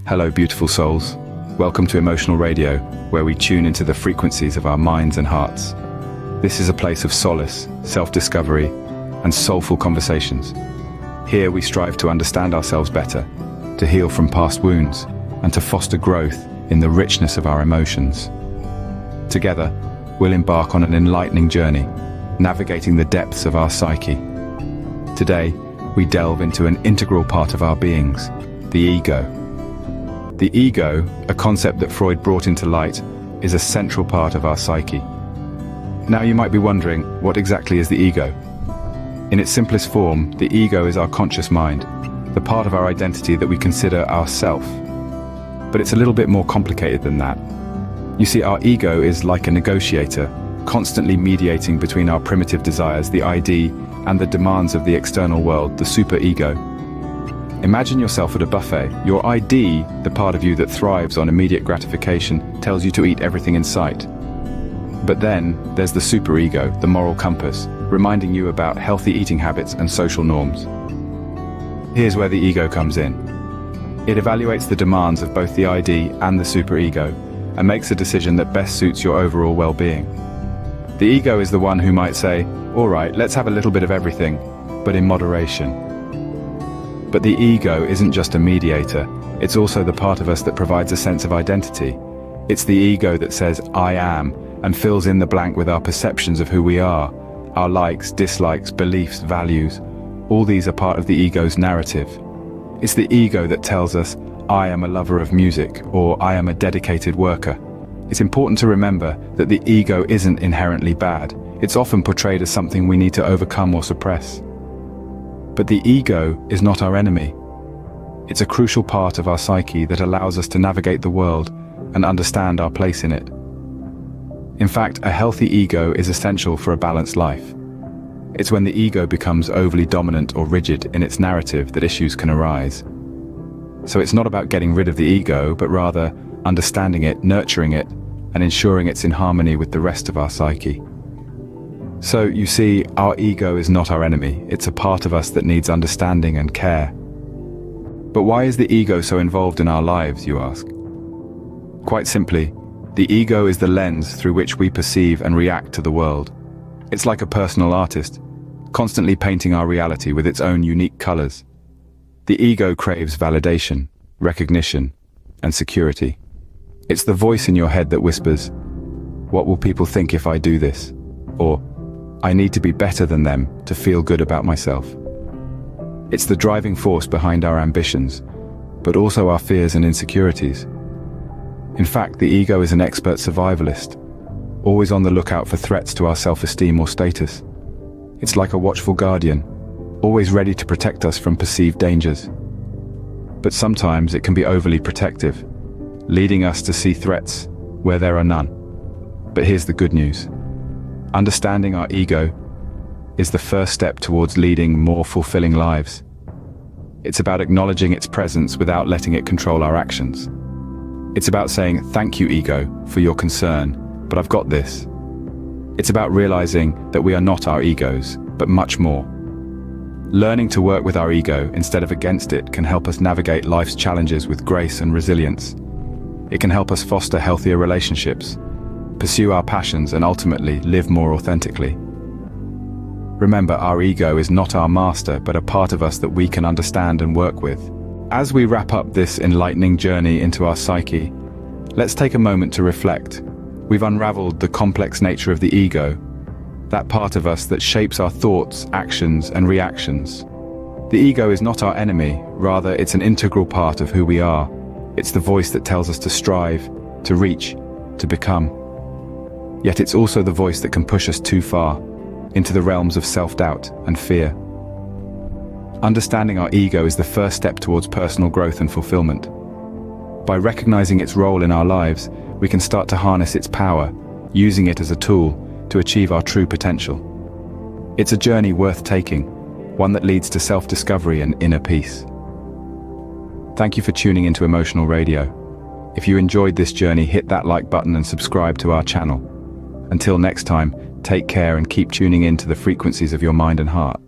Hello, beautiful souls. Welcome to Emotional Radio, where we tune into the frequencies of our minds and hearts. This is a place of solace, self-discovery, and soulful conversations. Here we strive to understand ourselves better, to heal from past wounds, and to foster growth in the richness of our emotions. Together, we'll embark on an enlightening journey, navigating the depths of our psyche. Today, we delve into an integral part of our beings, the ego. The ego, a concept that Freud brought into light, is a central part of our psyche. Now you might be wondering, what exactly is the ego? In its simplest form, the ego is our conscious mind, the part of our identity that we consider our self. But it's a little bit more complicated than that. You see, our ego is like a negotiator, constantly mediating between our primitive desires, the ID, and the demands of the external world, the superego. Imagine yourself at a buffet. Your ID, the part of you that thrives on immediate gratification, tells you to eat everything in sight. But then, there's the superego, the moral compass, reminding you about healthy eating habits and social norms. Here's where the ego comes in. It evaluates the demands of both the ID and the superego, and makes a decision that best suits your overall well-being. The ego is the one who might say, all right, let's have a little bit of everything, but in moderation. But the ego isn't just a mediator, it's also the part of us that provides a sense of identity. It's the ego that says, I am, and fills in the blank with our perceptions of who we are, our likes, dislikes, beliefs, values. All these are part of the ego's narrative. It's the ego that tells us, I am a lover of music, or I am a dedicated worker. It's important to remember that the ego isn't inherently bad. It's often portrayed as something we need to overcome or suppress. But the ego is not our enemy. It's a crucial part of our psyche that allows us to navigate the world and understand our place in it. In fact, a healthy ego is essential for a balanced life. It's when the ego becomes overly dominant or rigid in its narrative that issues can arise. So it's not about getting rid of the ego, but rather understanding it, nurturing it, and ensuring it's in harmony with the rest of our psyche. So, you see, our ego is not our enemy. It's a part of us that needs understanding and care. But why is the ego so involved in our lives, you ask? Quite simply, the ego is the lens through which we perceive and react to the world. It's like a personal artist, constantly painting our reality with its own unique colors. The ego craves validation, recognition, and security. It's the voice in your head that whispers, what will people think if I do this? Or, I need to be better than them to feel good about myself. It's the driving force behind our ambitions, but also our fears and insecurities. In fact, the ego is an expert survivalist, always on the lookout for threats to our self-esteem or status. It's like a watchful guardian, always ready to protect us from perceived dangers. But sometimes it can be overly protective, leading us to see threats where there are none. But here's the good news. Understanding our ego is the first step towards leading more fulfilling lives. It's about acknowledging its presence without letting it control our actions. It's about saying, thank you, ego, for your concern, but I've got this. It's about realizing that we are not our egos, but much more. Learning to work with our ego instead of against it can help us navigate life's challenges with grace and resilience. It can help us foster healthier relationships, pursue our passions, and ultimately live more authentically. Remember, our ego is not our master, but a part of us that we can understand and work with. As we wrap up this enlightening journey into our psyche, let's take a moment to reflect. We've unraveled the complex nature of the ego, that part of us that shapes our thoughts, actions, and reactions. The ego is not our enemy, rather it's an integral part of who we are. It's the voice that tells us to strive, to reach, to become. Yet it's also the voice that can push us too far, into the realms of self-doubt and fear. Understanding our ego is the first step towards personal growth and fulfillment. By recognizing its role in our lives, we can start to harness its power, using it as a tool to achieve our true potential. It's a journey worth taking, one that leads to self-discovery and inner peace. Thank you for tuning into Emotional Radio. If you enjoyed this journey, hit that like button and subscribe to our channel. Until next time, take care and keep tuning in to the frequencies of your mind and heart.